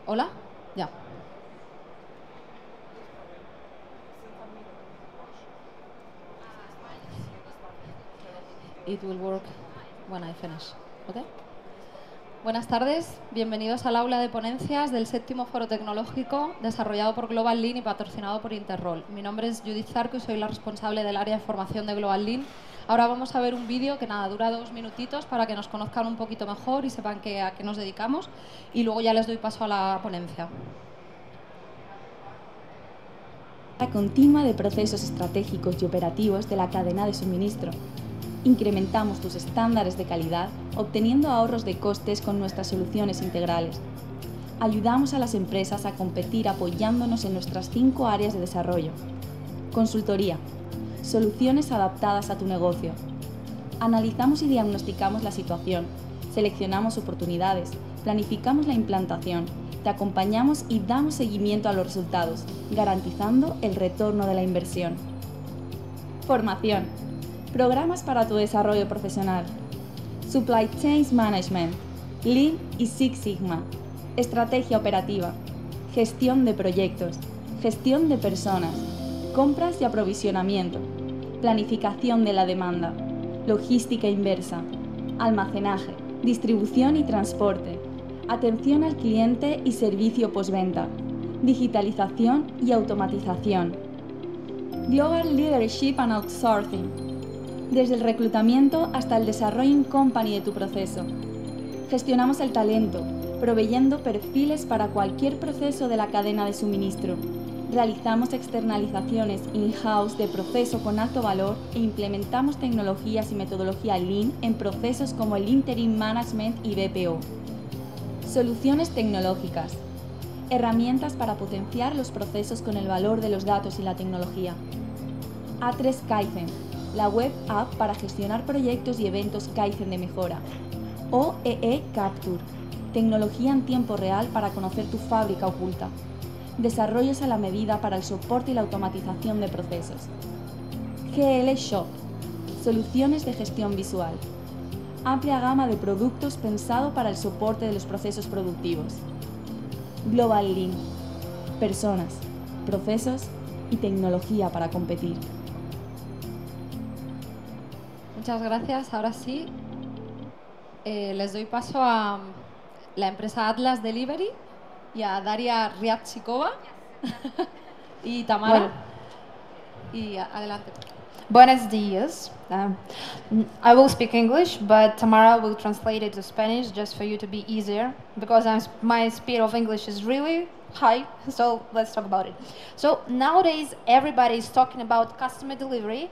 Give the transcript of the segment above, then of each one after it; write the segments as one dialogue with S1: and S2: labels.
S1: ¿Hola? Ya. It will work when I finish. ¿Ok? Buenas tardes, bienvenidos al aula de ponencias del séptimo Foro Tecnológico desarrollado por Global Lean y patrocinado por Interrol. Mi nombre es Judith Zarco y soy la responsable del área de formación de Global Lean. Ahora vamos a ver un vídeo que nada, dura 2 minutitos para que nos conozcan un poquito mejor y sepan a qué nos dedicamos, y luego ya les doy paso a la ponencia.
S2: La continua de procesos estratégicos y operativos de la cadena de suministro. Incrementamos tus estándares de calidad obteniendo ahorros de costes con nuestras soluciones integrales. Ayudamos a las empresas a competir apoyándonos en nuestras 5 áreas de desarrollo. Consultoría. Soluciones adaptadas a tu negocio. Analizamos y diagnosticamos la situación. Seleccionamos oportunidades. Planificamos la implantación. Te acompañamos y damos seguimiento a los resultados, garantizando el retorno de la inversión. Formación. Programas para tu desarrollo profesional. Supply Chain Management, Lean y Six Sigma. Estrategia operativa. Gestión de proyectos. Gestión de personas. Compras y aprovisionamiento. Planificación de la demanda. Logística inversa. Almacenaje. Distribución y transporte. Atención al cliente y servicio postventa. Digitalización y automatización. Global Leadership and Outsourcing. Desde el reclutamiento hasta el desarrollo in company de tu proceso. Gestionamos el talento, proveyendo perfiles para cualquier proceso de la cadena de suministro. Realizamos externalizaciones in-house de proceso con alto valor e implementamos tecnologías y metodología Lean en procesos como el Interim Management y BPO. Soluciones tecnológicas. Herramientas para potenciar los procesos con el valor de los datos y la tecnología. A3 Kaizen, la web app para gestionar proyectos y eventos Kaizen de mejora. OEE Capture, tecnología en tiempo real para conocer tu fábrica oculta. Desarrollos a la medida para el soporte y la automatización de procesos. GL Shop, soluciones de gestión visual. Amplia gama de productos pensado para el soporte de los procesos productivos. Global Lean, personas, procesos y tecnología para competir.
S1: Muchas gracias. Ahora sí, les doy paso a la empresa Atlas Delivery y a Darya Ryabchikova y Tamara.
S3: Bueno.
S1: Y adelante.
S3: Buenos días. I will speak English, but Tamara will translate it to Spanish just for you to be easier, because my speed of English is really high, so let's talk about it. So nowadays everybody is talking about customer delivery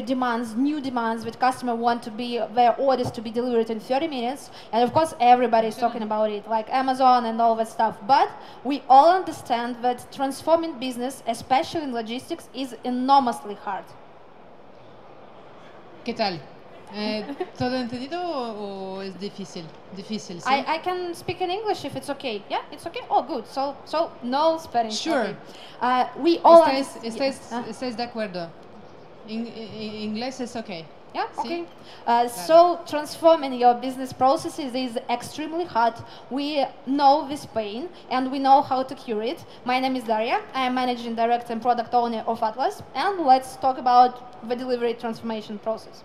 S3: demands, new demands that customer want to be their orders to be delivered in 30 minutes, and of course everybody is talking about it, like Amazon and all that stuff. But we all understand that transforming business, especially in logistics, is enormously hard.
S4: ¿Qué tal? ¿Todo entendido o es difícil? Difícil, ¿sí?
S3: I can speak in English if it's okay. Yeah, it's okay. Oh, good. So no Spanish.
S4: Sure.
S3: Okay. We all
S4: ¿Estáis de acuerdo? Inglés es okay.
S3: Yeah,
S4: ¿Sí?
S3: okay. So transforming your business processes is extremely hard. We know this pain and we know how to cure it. My name is Darya. I am managing director and product owner of Atlas. And let's talk about the delivery transformation process.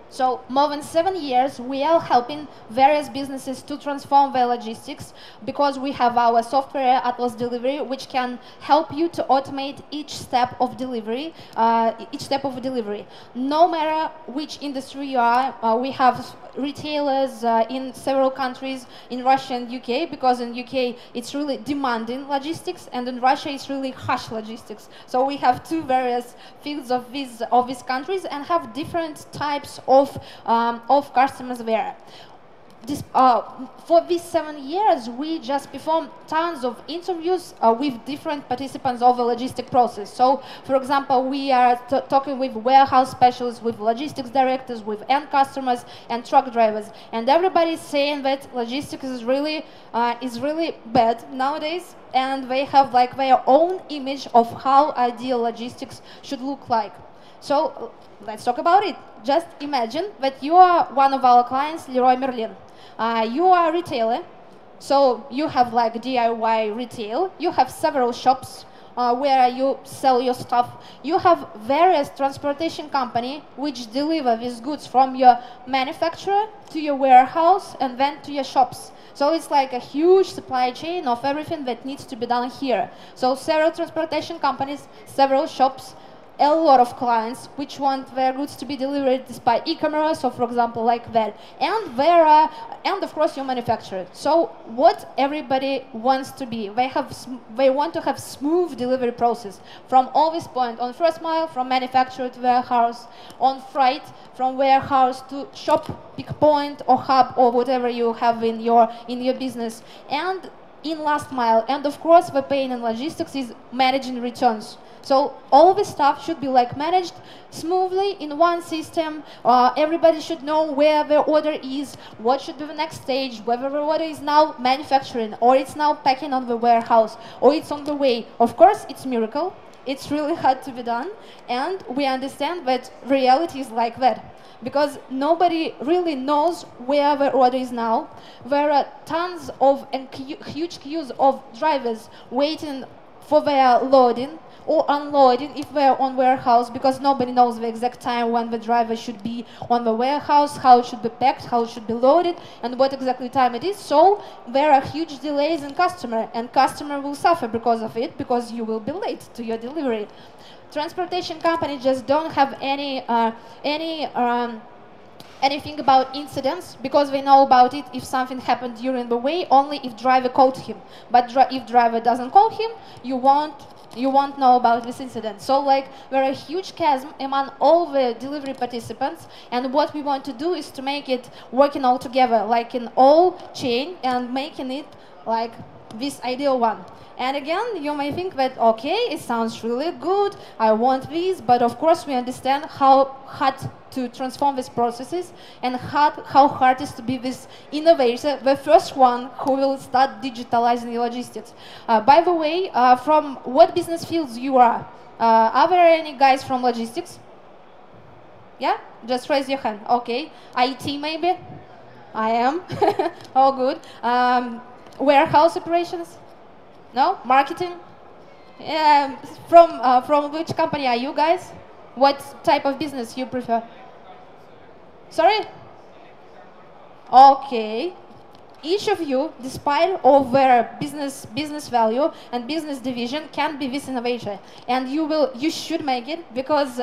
S3: So more than 7 years, we are helping various businesses to transform their logistics, because we have our software Atlas Delivery, which can help you to automate each step of delivery. No matter which industry you are, we have retailers in several countries, in Russia and UK, because in UK it's really demanding logistics, and in Russia it's really harsh logistics. So we have 2 various fields of these countries and have different types of customers there. For these 7 years, we just performed tons of interviews with different participants of the logistic process. So, for example, we are talking with warehouse specialists, with logistics directors, with end customers, and truck drivers. And everybody is saying that logistics is really bad nowadays, and they have like their own image of how ideal logistics should look like. So, let's talk about it. Just imagine that you are one of our clients, Leroy Merlin. You are a retailer, So you have like DIY retail, you have several shops where you sell your stuff. You have various transportation company which deliver these goods from your manufacturer to your warehouse and then to your shops. So it's like a huge supply chain of everything that needs to be done here. So several transportation companies, several shops, a lot of clients which want their goods to be delivered by e-commerce or, for example, like that. And of course your manufacturer. So what everybody wants to be, they want to have smooth delivery process from all this point on first mile, from manufacturer to warehouse, on freight from warehouse to shop, pick point or hub or whatever you have in your business, and in last mile. And of course the pain in logistics is managing returns. So all this stuff should be like managed smoothly in one system. Everybody should know where the order is, what should be the next stage, whether the order is now manufacturing or it's now packing on the warehouse or it's on the way. Of course, it's miracle. It's really hard to be done. And we understand that reality is like that, because nobody really knows where the order is now. There are tons of and huge queues of drivers waiting for their loading or unloading if they're on warehouse, because nobody knows the exact time when the driver should be on the warehouse, how it should be packed, how it should be loaded, and what exactly time it is. So there are huge delays in customer, and customer will suffer because of it, because you will be late to your delivery. Transportation companies just don't have anything about incidents, because they know about it if something happened during the way, only if driver called him. But if driver doesn't call him, you won't know about this incident. So like there are a huge chasm among all the delivery participants, and what we want to do is to make it working all together, like in all chain, and making it like this ideal one. And again, you may think that, okay, it sounds really good, I want this, but of course we understand how hard to transform these processes and how hard it is to be this innovator, the first one who will start digitalizing the logistics. By the way, from what business fields you are? Are there any guys from logistics? Yeah? Just raise your hand. Okay. IT maybe? I am. Oh, good. Warehouse operations? No? Marketing? From which company are you guys? What type of business you prefer? Sorry? Okay. Each of you, despite of their business value and business division, can be this innovator, and you should make it, because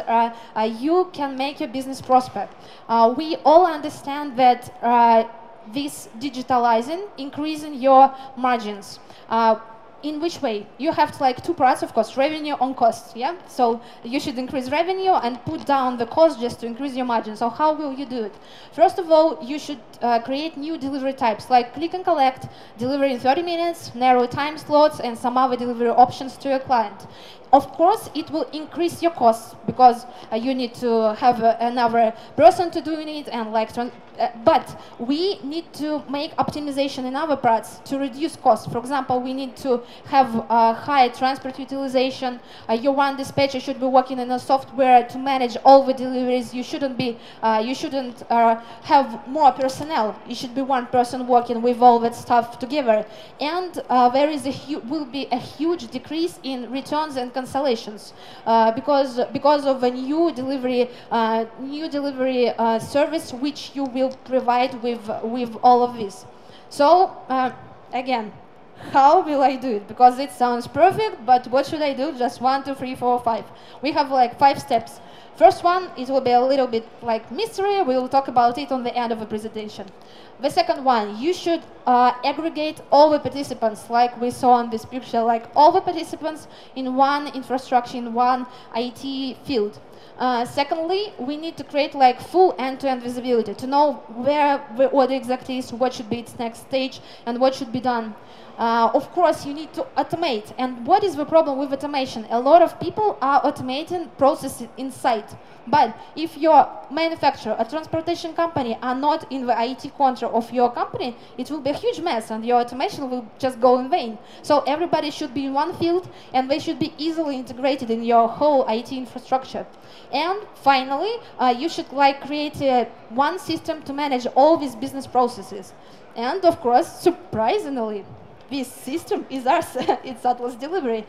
S3: you can make your business prosper. We all understand that this digitalizing, increasing your margins. In which way? You have like two parts, of course, revenue on cost, yeah? So you should increase revenue and put down the cost just to increase your margin. So how will you do it? First of all, you should create new delivery types, like click and collect, delivery in 30 minutes, narrow time slots, and some other delivery options to your client. Of course, it will increase your costs, because you need to have another person to doing it, and like, but we need to make optimization in other parts to reduce costs. For example, we need to have high transport utilization. Your one dispatcher should be working in a software to manage all the deliveries. You shouldn't have more personnel. You should be one person working with all that stuff together. And there is will be a huge decrease in returns and cancellations because of a new delivery service which you will provide with all of this. So again, how will I do it? Because it sounds perfect, but what should I do? Just 1, 2, 3, 4, 5. We have like 5 steps. First one, it will be a little bit like mystery. We will talk about it on the end of the presentation. The second one, you should aggregate all the participants, like we saw in this picture, like all the participants in one infrastructure, in one IT field. Secondly, we need to create like full end-to-end visibility to know where the order exactly is, what should be its next stage, and what should be done. Of course, you need to automate. And what is the problem with automation? A lot of people are automating processes inside. But if your manufacturer, a transportation company, are not in the IT control of your company, it will be a huge mess, and your automation will just go in vain. So everybody should be in one field, and they should be easily integrated in your whole IT infrastructure. And finally, you should like create one system to manage all these business processes. And of course, surprisingly, this system is ours. It's Atlas Delivery.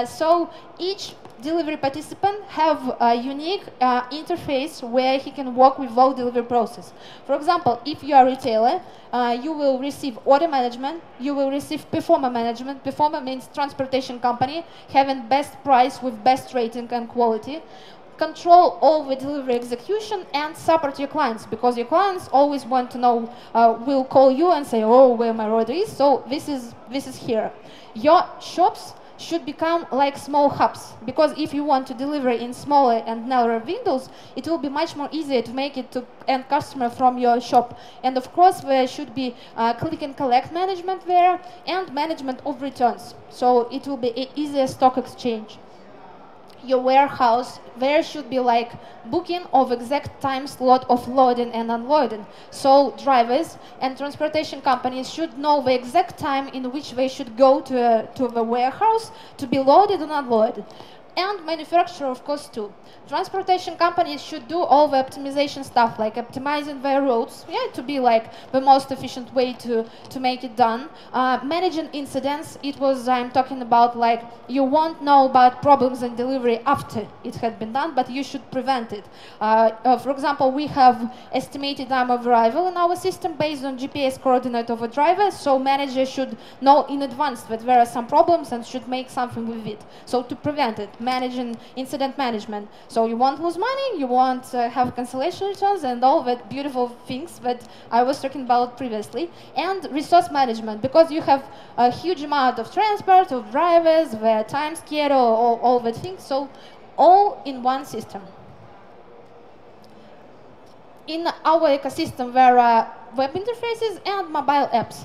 S3: So each delivery participant have a unique interface where he can work with whole delivery process. For example, if you are a retailer, you will receive order management, you will receive performer management. Performer means transportation company having best price with best rating and quality. Control all the delivery execution and support your clients, because your clients always want to know, will call you and say, oh, where my order is, so this is here. Your shops should become like small hubs, because if you want to deliver in smaller and narrower windows, it will be much more easier to make it to end customer from your shop. And of course, there should be click and collect management there and management of returns, so it will be easier stock exchange. Your warehouse, there should be like booking of exact time slot of loading and unloading. So drivers and transportation companies should know the exact time in which they should go to the warehouse to be loaded and unloaded. And manufacturer, of course, too. Transportation companies should do all the optimization stuff, like optimizing their routes, to be like the most efficient way to make it done. Managing incidents, I'm talking about like you won't know about problems in delivery after it had been done, but you should prevent it. For example, we have estimated time of arrival in our system based on GPS coordinate of a driver, so manager should know in advance that there are some problems and should make something with it. So to prevent it, managing incident management. So you won't lose money, you won't have cancellation returns and all that beautiful things that I was talking about previously. And resource management, because you have a huge amount of transport, of drivers, their time schedule, all that things, so all in one system. In our ecosystem, there are web interfaces and mobile apps.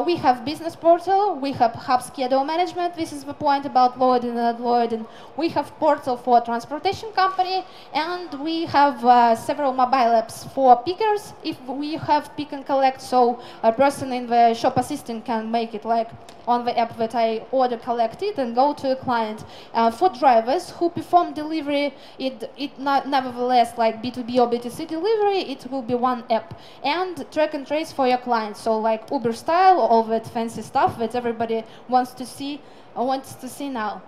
S3: We have business portal, we have hub schedule management, this is the point about loading and unloading. We have portal for transportation company, and we have several mobile apps for pickers. If we have pick and collect, so a person in the shop assistant can make it like on the app that I order collected and go to a client. For drivers who perform delivery, nevertheless like B2B or B2C delivery, it will be one app. And track and trace for your clients, so like Uber style, all that fancy stuff that everybody wants to see now.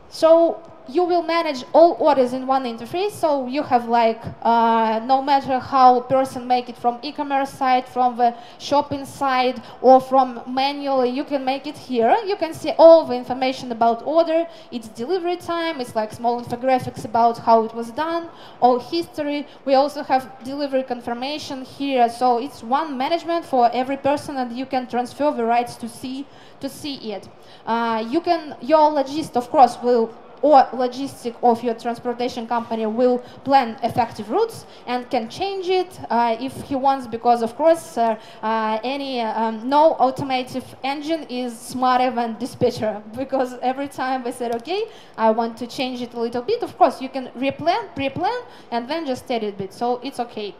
S3: So you will manage all orders in one interface, so you have like, no matter how person make it from e-commerce side, from the shopping side, or from manually, you can make it here. You can see all the information about order, its delivery time, it's like small infographics about how it was done, all history. We also have delivery confirmation here, so it's one management for every person, and you can transfer the rights to see it. Your logist, of course, or logistic of your transportation company will plan effective routes and can change it if he wants, because of course no automotive engine is smarter than dispatcher, because every time we said, okay, I want to change it a little bit, of course you can pre-plan and then just edit a bit, so it's okay.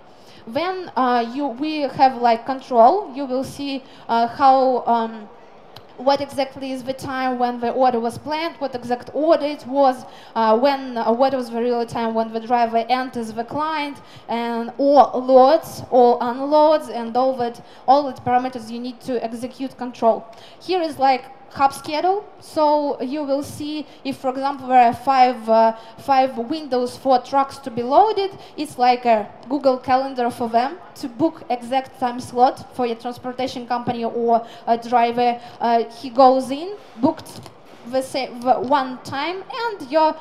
S3: When we have like control, you will see what exactly is the time when the order was planned, what exact order it was, what was the real time when the driver enters the client, and or loads or unloads, and all the parameters you need to execute control. Here is like hub schedule, so you will see if, for example, there are five windows for trucks to be loaded, it's like a Google Calendar for them to book exact time slot for your transportation company or a driver. He goes in, booked the one time, and your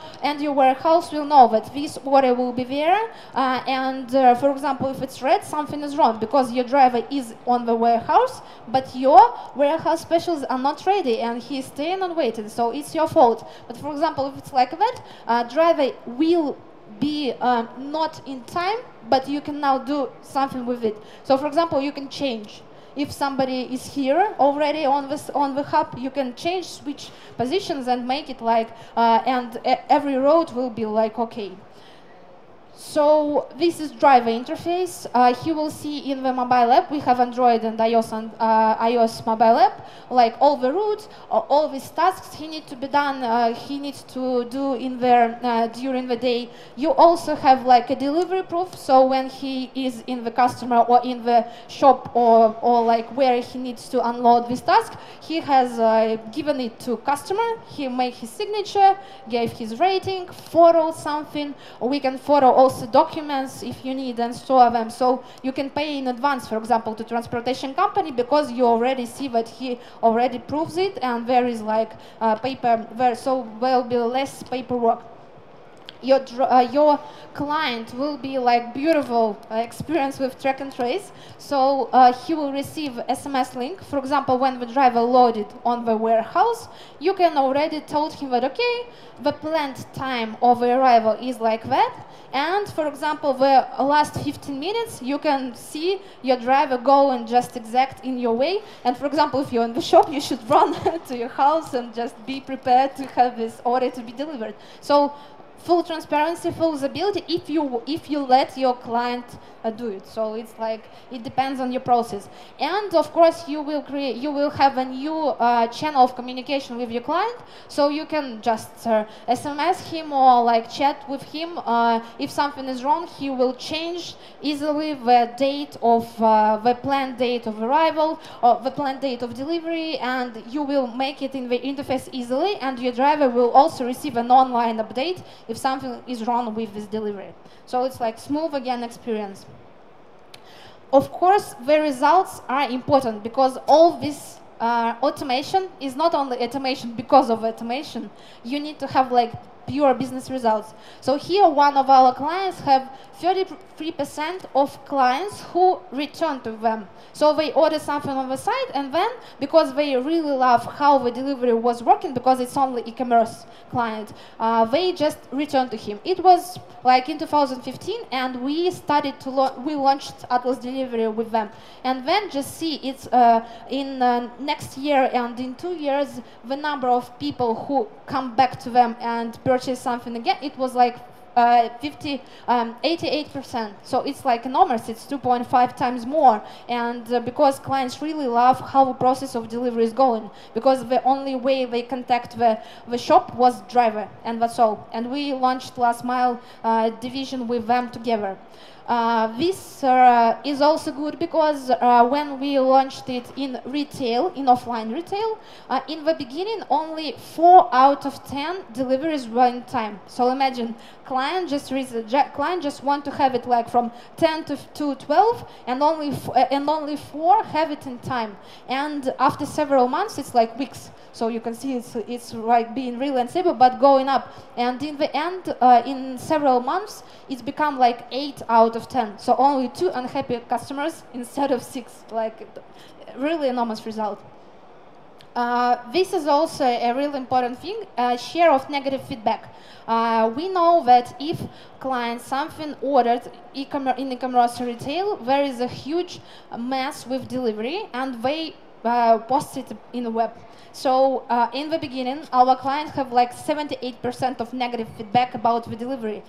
S3: warehouse will know that this order will be there. For example, if it's red, something is wrong because your driver is on the warehouse, but your warehouse specialists are not ready, and he's staying and waiting. So it's your fault. But for example, if it's like that, driver will be not in time, but you can now do something with it. So for example, you can change. If somebody is here already on the hub, you can switch positions and make it like, and every road will be like, okay. So this is driver interface. He will see in the mobile app, we have Android and iOS mobile app, like all the routes, all these tasks he needs to be done, he needs to do in there during the day. You also have like a delivery proof, so when he is in the customer or in the shop or like where he needs to unload this task, he has given it to customer, he made his signature, gave his rating, photo something, or we can photo also documents if you need and store them. So you can pay in advance, for example, to transportation company because you already see that he already proves it and there is like paper there, so there will be less paperwork. Your client will be like beautiful experience with track and trace. So he will receive SMS link. For example, when the driver loaded on the warehouse, you can already told him that okay, the planned time of the arrival is like that. And for example, the last 15 minutes, you can see your driver go and just exact in your way. And for example, if you're in the shop, you should run to your house and just be prepared to have this order to be delivered. So full transparency, full visibility if you let your client do it. So it's like it depends on your process. And of course, you will have a new channel of communication with your client. So you can just SMS him or like chat with him. If something is wrong, he will change easily the date of the planned date of arrival or the planned date of delivery, and you will make it in the interface easily. And your driver will also receive an online update if something is wrong with this delivery. So it's like smooth again experience. Of course, the results are important because all this automation is not only automation because of automation. You need to have like pure business results. So here one of our clients have 33% of clients who return to them. So they order something on the site and then because they really love how the delivery was working because it's only e-commerce client, they just return to him. It was like in 2015 and we started to we launched Atlas Delivery with them. And then just see it's in next year and in 2 years the number of people who come back to them and purchase something again, it was like 88%. So it's like enormous, it's 2.5 times more. And because clients really love how the process of delivery is going, because the only way they contact the shop was driver, and that's all. And we launched last mile division with them together. This is also good because when we launched it in retail, in offline retail, in the beginning only 4 out of 10 deliveries were in time. So imagine client just want to have it like from 10 to 12 and only 4 have it in time. And after several months it's like weeks. So you can see it's like being really unstable, but going up. And in the end, in several months, it's become like 8 out of 10. So only 2 unhappy customers instead of 6. Like really enormous result. This is also a really important thing, share of negative feedback. We know that if client something ordered in e-commerce retail, there is a huge mess with delivery and they post it in the web. So in the beginning, our clients have like 78% of negative feedback about the delivery.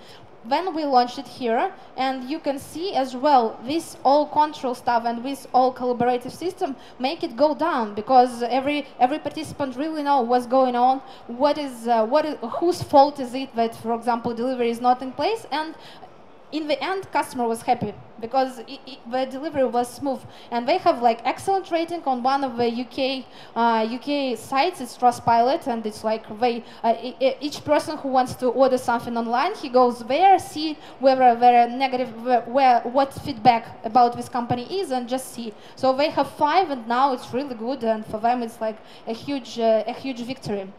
S3: Then we launched it here, and you can see as well, this all control stuff and this all collaborative system make it go down because every participant really know what's going on, whose fault is it that, for example, delivery is not in place, and in the end, customer was happy because the delivery was smooth, and they have like excellent rating on one of the UK sites. It's Trustpilot, and it's like each person who wants to order something online, he goes there, see whether there are negative, what feedback about this company is, and just see. So they have 5, and now it's really good, and for them it's like a huge victory.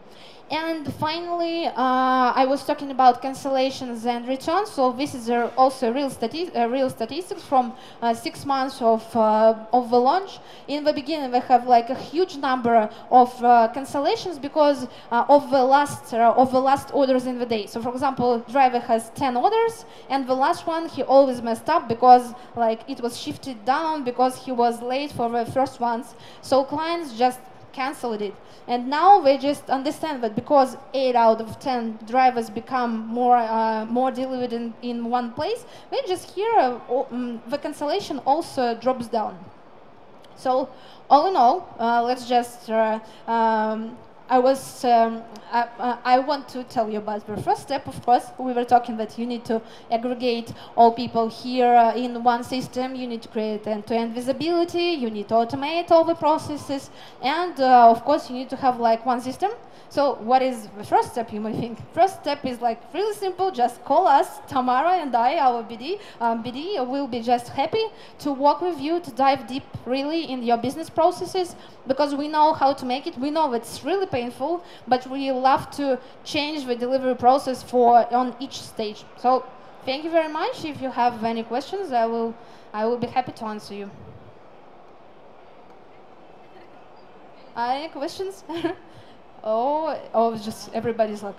S3: And finally, I was talking about cancellations and returns. So this is also real statistics from 6 months of the launch. In the beginning, we have like a huge number of cancellations because of the last orders in the day. So, for example, driver has 10 orders, and the last one he always messed up because like it was shifted down because he was late for the first ones. So clients just canceled it. And now they just understand that because 8 out of 10 drivers become more delivered in one place, they just here the cancellation also drops down. So all in all, let's just I want to tell you about the first step. Of course, we were talking that you need to aggregate all people here in one system. You need to create end-to-end visibility. You need to automate all the processes, and of course, you need to have like one system. So what is the first step, you might think? First step is like really simple. Just call us, Tamara and I, our BD. BD will be just happy to work with you to dive deep really in your business processes, because we know how to make it. We know it's really painful, but we love to change the delivery process on each stage. So thank you very much. If you have any questions, I will be happy to answer you. Any questions? Oh, just everybody's like,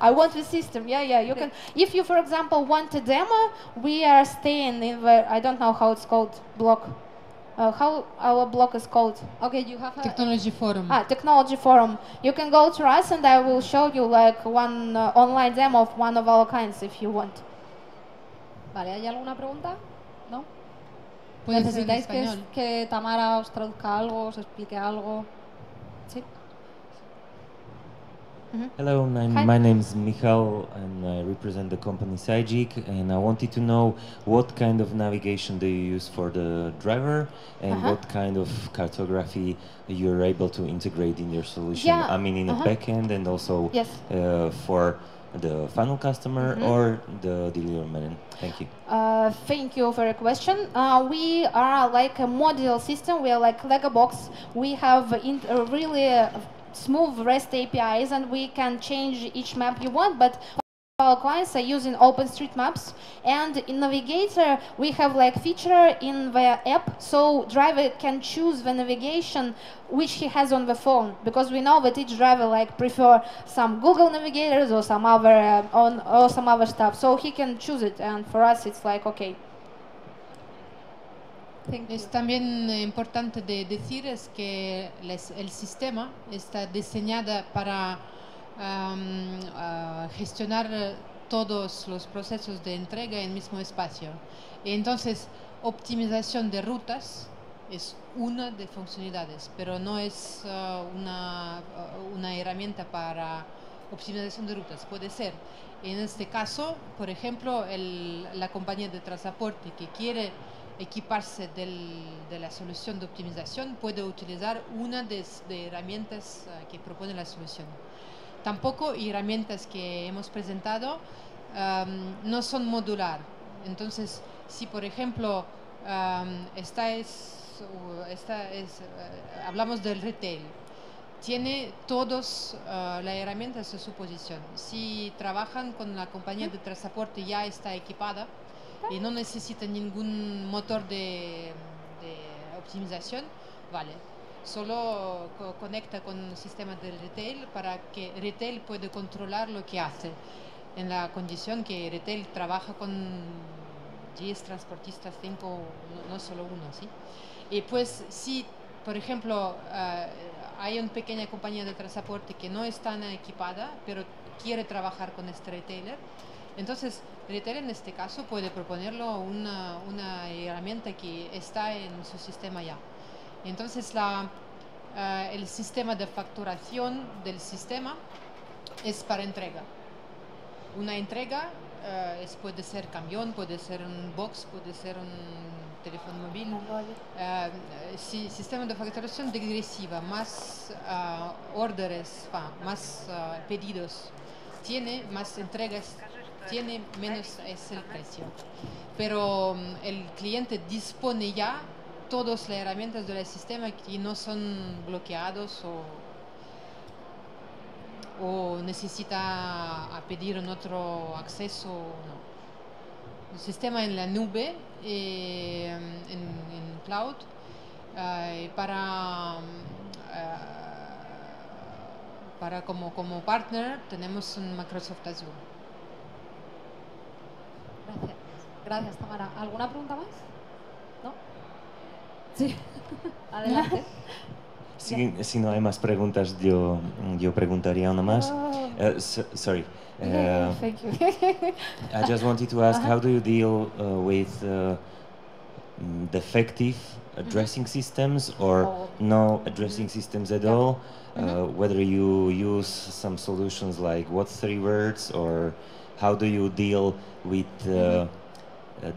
S3: I want the system. Yeah, you can. If you, for example, want a demo, we are staying in the, I don't know how it's called, block. How our block is called?
S1: Okay, you have a
S4: Technology Forum.
S3: Technology Forum. You can go to us and I will show you like one online demo of one of our clients if you want.
S1: Vale, ¿hay alguna pregunta? ¿No?
S4: Puede ser en
S1: ¿Necesitáis
S4: español.
S1: que Tamara os traduzca algo, os explique algo? Sí.
S5: Hello, my name is Michal and I represent the company Sajik, and I wanted to know what kind of navigation do you use for the driver and what kind of cartography you're able to integrate in your solution.
S3: Yeah.
S5: I mean in the backend and also
S3: Yes.
S5: For the final customer or the delivery man. Thank you.
S3: Thank you for your question. We are like a modular system. We are like Lego box. We have really smooth REST APIs, and we can change each map you want, but our clients are using OpenStreetMaps, and in Navigator we have like feature in the app, so driver can choose the navigation which he has on the phone, because we know that each driver like prefer some Google navigators or some other stuff, so he can choose it, and for us it's like okay.
S4: Es también importante de decir es que el sistema está diseñado para gestionar todos los procesos de entrega en el mismo espacio. Y entonces, optimización de rutas es una de funcionalidades, pero no es una herramienta para optimización de rutas. Puede ser. En este caso, por ejemplo, la compañía de transporte que quiere equiparse de la solución de optimización puede utilizar una de herramientas que propone la solución. Tampoco herramientas que hemos presentado no son modular. Entonces, si por ejemplo hablamos del retail, tiene todas las herramientas a su posición. Si trabajan con la compañía de transporte ya está equipada y no necesita ningún motor de optimización, vale. Solo conecta con el sistema del retail para que retail pueda controlar lo que hace, en la condición que retail trabaja con 10 transportistas, 5, no solo uno, ¿sí? Y pues si, por ejemplo, hay una pequeña compañía de transporte que no está equipada, pero quiere trabajar con este retailer, entonces retail en este caso puede proponerlo una herramienta que está en su sistema ya. Entonces el sistema de facturación del sistema es para entrega. Una entrega puede ser camión, puede ser un box, puede ser un teléfono móvil. Sistema de facturación degresiva, más órdenes, más pedidos tiene, más entregas tiene, menos es el precio. Pero el cliente dispone ya todas las herramientas del sistema que no son bloqueados o necesita pedir un otro acceso. No. El sistema en la nube, en cloud, para como partner tenemos un Microsoft Azure.
S1: Gracias, Tamara. ¿Alguna pregunta más? ¿No? Sí. Adelante.
S5: Si no hay más preguntas, yo preguntaría una más. Sorry.
S3: Thank you.
S5: I just wanted to ask, how do you deal with defective addressing systems or no addressing systems at all? Whether you use some solutions like what's 3 words, or how do you deal with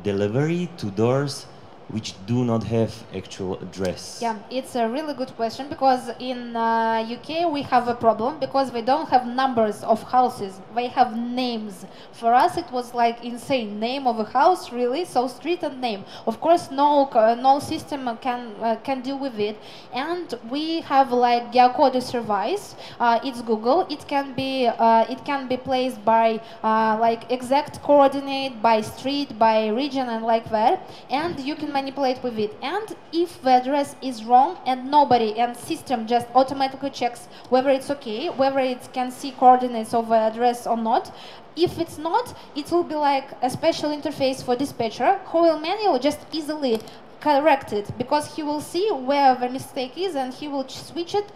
S5: delivery to doors which do not have actual address?
S3: Yeah, it's a really good question, because in UK we have a problem because we don't have numbers of houses, we have names. For us it was like insane, name of a house, really, so street and name. Of course no system can deal with it, and we have like geocoded service. It's Google. It can be placed by like exact coordinate, by street, by region, and like that, and you can manipulate with it. And if the address is wrong and system just automatically checks whether it's okay, whether it can see coordinates of the address or not. If it's not, it will be like a special interface for dispatcher who will manually just easily correct it, because he will see where the mistake is and he will switch it,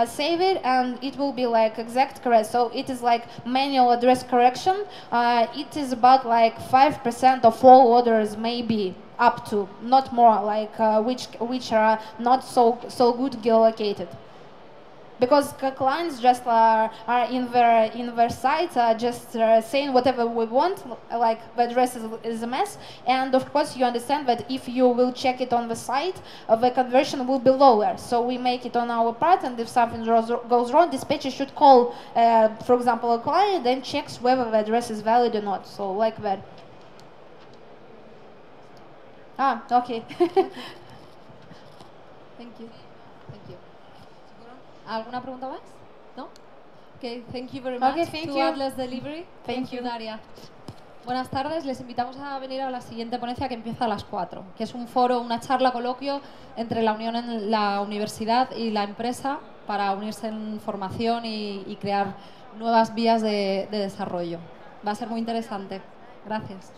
S3: save it, and it will be like exact correct. So it is like manual address correction. It is about like 5% of all orders, maybe up to, not more, like which are not so good geolocated. Because clients just are in their site just saying whatever we want, like the address is a mess. And of course you understand that if you will check it on the site, the conversion will be lower. So we make it on our part, and if something goes wrong, dispatcher should call, for example, a client, and checks whether the address is valid or not. So like that. Okay.
S1: Thank you. Thank you. ¿Alguna pregunta más? ¿No? Okay, thank you very much to Atlas Delivery.
S3: Thank you,
S1: Darya. Buenas tardes, les invitamos a venir a la siguiente ponencia, que empieza a las 4, que es un foro, una charla, coloquio entre la unión en la universidad y la empresa para unirse en formación y crear nuevas vías de desarrollo. Va a ser muy interesante. Gracias.